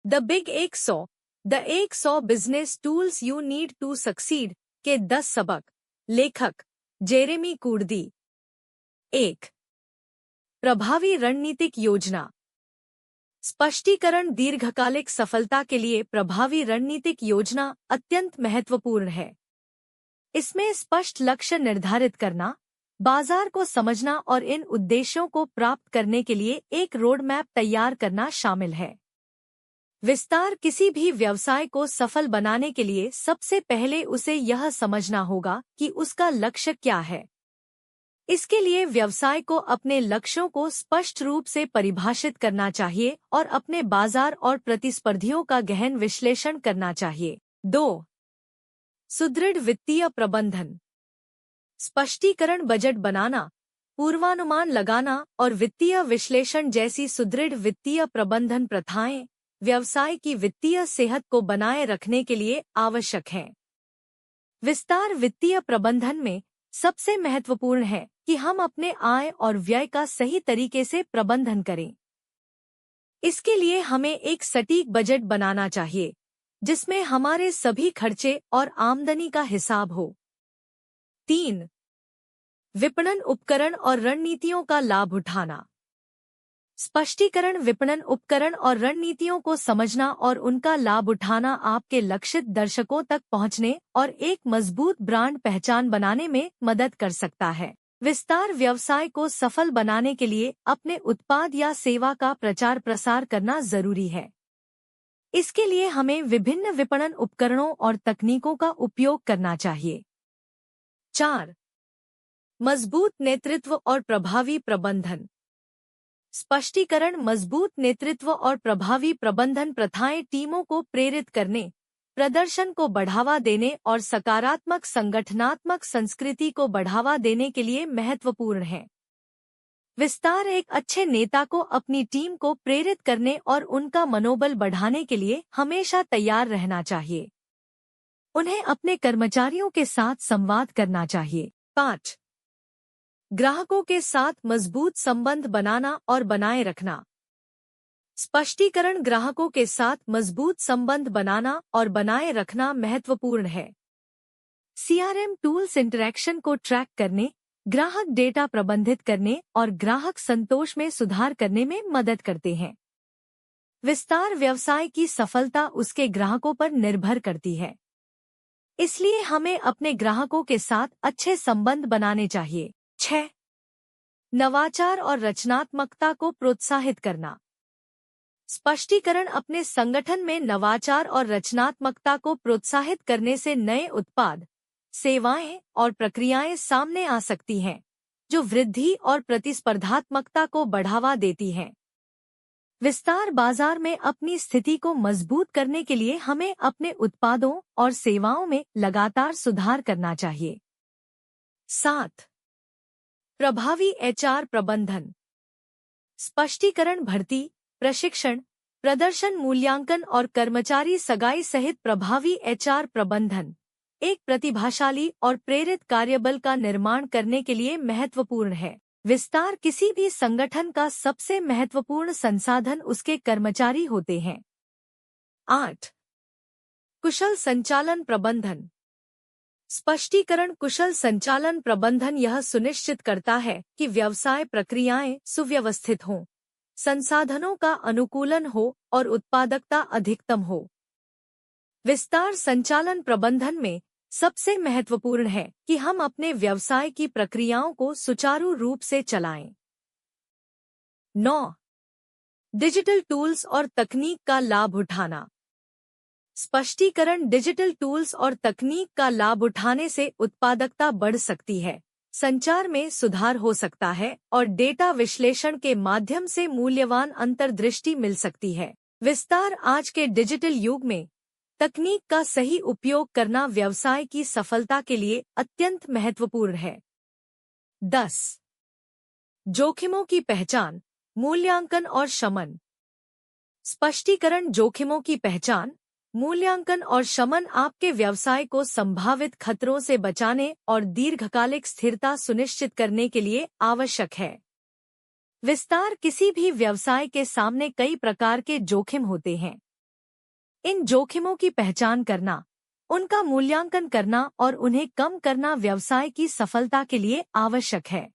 The big 100 the 100 business tools you need to succeed के 10 सबक। लेखक जेरेमी कुर्दी। 1। प्रभावी रणनीतिक योजना। स्पष्टीकरण। दीर्घकालिक सफलता के लिए प्रभावी रणनीतिक योजना अत्यंत महत्वपूर्ण है। इसमें स्पष्ट लक्ष्य निर्धारित करना, बाजार को समझना और इन उद्देश्यों को प्राप्त करने के लिए एक रोड मैप तैयार करना शामिल है। विस्तार। किसी भी व्यवसाय को सफल बनाने के लिए सबसे पहले उसे यह समझना होगा कि उसका लक्ष्य क्या है। इसके लिए व्यवसाय को अपने लक्ष्यों को स्पष्ट रूप से परिभाषित करना चाहिए और अपने बाजार और प्रतिस्पर्धियों का गहन विश्लेषण करना चाहिए। 2। सुदृढ़ वित्तीय प्रबंधन। स्पष्टीकरण। बजट बनाना, पूर्वानुमान लगाना और वित्तीय विश्लेषण जैसी सुदृढ़ वित्तीय प्रबंधन प्रथाएं व्यवसाय की वित्तीय सेहत को बनाए रखने के लिए आवश्यक हैं। विस्तार। वित्तीय प्रबंधन में सबसे महत्वपूर्ण है कि हम अपने आय और व्यय का सही तरीके से प्रबंधन करें। इसके लिए हमें एक सटीक बजट बनाना चाहिए जिसमें हमारे सभी खर्चे और आमदनी का हिसाब हो। 3। विपणन उपकरण और रणनीतियों का लाभ उठाना। स्पष्टीकरण। विपणन उपकरण और रणनीतियों को समझना और उनका लाभ उठाना आपके लक्षित दर्शकों तक पहुंचने और एक मजबूत ब्रांड पहचान बनाने में मदद कर सकता है। विस्तार। व्यवसाय को सफल बनाने के लिए अपने उत्पाद या सेवा का प्रचार प्रसार करना जरूरी है। इसके लिए हमें विभिन्न विपणन उपकरणों और तकनीकों का उपयोग करना चाहिए। 4। मजबूत नेतृत्व और प्रभावी प्रबंधन। स्पष्टीकरण। मजबूत नेतृत्व और प्रभावी प्रबंधन प्रथाएं टीमों को प्रेरित करने, प्रदर्शन को बढ़ावा देने और सकारात्मक संगठनात्मक संस्कृति को बढ़ावा देने के लिए महत्वपूर्ण हैं। विस्तार। एक अच्छे नेता को अपनी टीम को प्रेरित करने और उनका मनोबल बढ़ाने के लिए हमेशा तैयार रहना चाहिए। उन्हें अपने कर्मचारियों के साथ संवाद करना चाहिए। 5। ग्राहकों के साथ मजबूत संबंध बनाना और बनाए रखना। स्पष्टीकरण। ग्राहकों के साथ मजबूत संबंध बनाना और बनाए रखना महत्वपूर्ण है। CRM टूल्स इंटरैक्शन को ट्रैक करने, ग्राहक डेटा प्रबंधित करने और ग्राहक संतोष में सुधार करने में मदद करते हैं। विस्तार। व्यवसाय की सफलता उसके ग्राहकों पर निर्भर करती है, इसलिए हमें अपने ग्राहकों के साथ अच्छे संबंध बनाने चाहिए। 6। नवाचार और रचनात्मकता को प्रोत्साहित करना। स्पष्टीकरण। अपने संगठन में नवाचार और रचनात्मकता को प्रोत्साहित करने से नए उत्पाद, सेवाएं और प्रक्रियाएं सामने आ सकती हैं, जो वृद्धि और प्रतिस्पर्धात्मकता को बढ़ावा देती हैं। विस्तार। बाजार में अपनी स्थिति को मजबूत करने के लिए हमें अपने उत्पादों और सेवाओं में लगातार सुधार करना चाहिए। 7। प्रभावी HR प्रबंधन। स्पष्टीकरण। भर्ती, प्रशिक्षण, प्रदर्शन मूल्यांकन और कर्मचारी सगाई सहित प्रभावी HR प्रबंधन एक प्रतिभाशाली और प्रेरित कार्यबल का निर्माण करने के लिए महत्वपूर्ण है। विस्तार। किसी भी संगठन का सबसे महत्वपूर्ण संसाधन उसके कर्मचारी होते हैं। 8। कुशल संचालन प्रबंधन। स्पष्टीकरण। कुशल संचालन प्रबंधन यह सुनिश्चित करता है कि व्यवसाय प्रक्रियाएं सुव्यवस्थित हों, संसाधनों का अनुकूलन हो और उत्पादकता अधिकतम हो। विस्तार। संचालन प्रबंधन में सबसे महत्वपूर्ण है कि हम अपने व्यवसाय की प्रक्रियाओं को सुचारू रूप से चलाएं। 9। डिजिटल टूल्स और तकनीक का लाभ उठाना। स्पष्टीकरण। डिजिटल टूल्स और तकनीक का लाभ उठाने से उत्पादकता बढ़ सकती है, संचार में सुधार हो सकता है और डेटा विश्लेषण के माध्यम से मूल्यवान अंतर्दृष्टि मिल सकती है। विस्तार। आज के डिजिटल युग में तकनीक का सही उपयोग करना व्यवसाय की सफलता के लिए अत्यंत महत्वपूर्ण है। 10। जोखिमों की पहचान, मूल्यांकन और शमन। स्पष्टीकरण। जोखिमों की पहचान, मूल्यांकन और शमन आपके व्यवसाय को संभावित खतरों से बचाने और दीर्घकालिक स्थिरता सुनिश्चित करने के लिए आवश्यक है। विस्तार। किसी भी व्यवसाय के सामने कई प्रकार के जोखिम होते हैं, इन जोखिमों की पहचान करना, उनका मूल्यांकन करना और उन्हें कम करना व्यवसाय की सफलता के लिए आवश्यक है।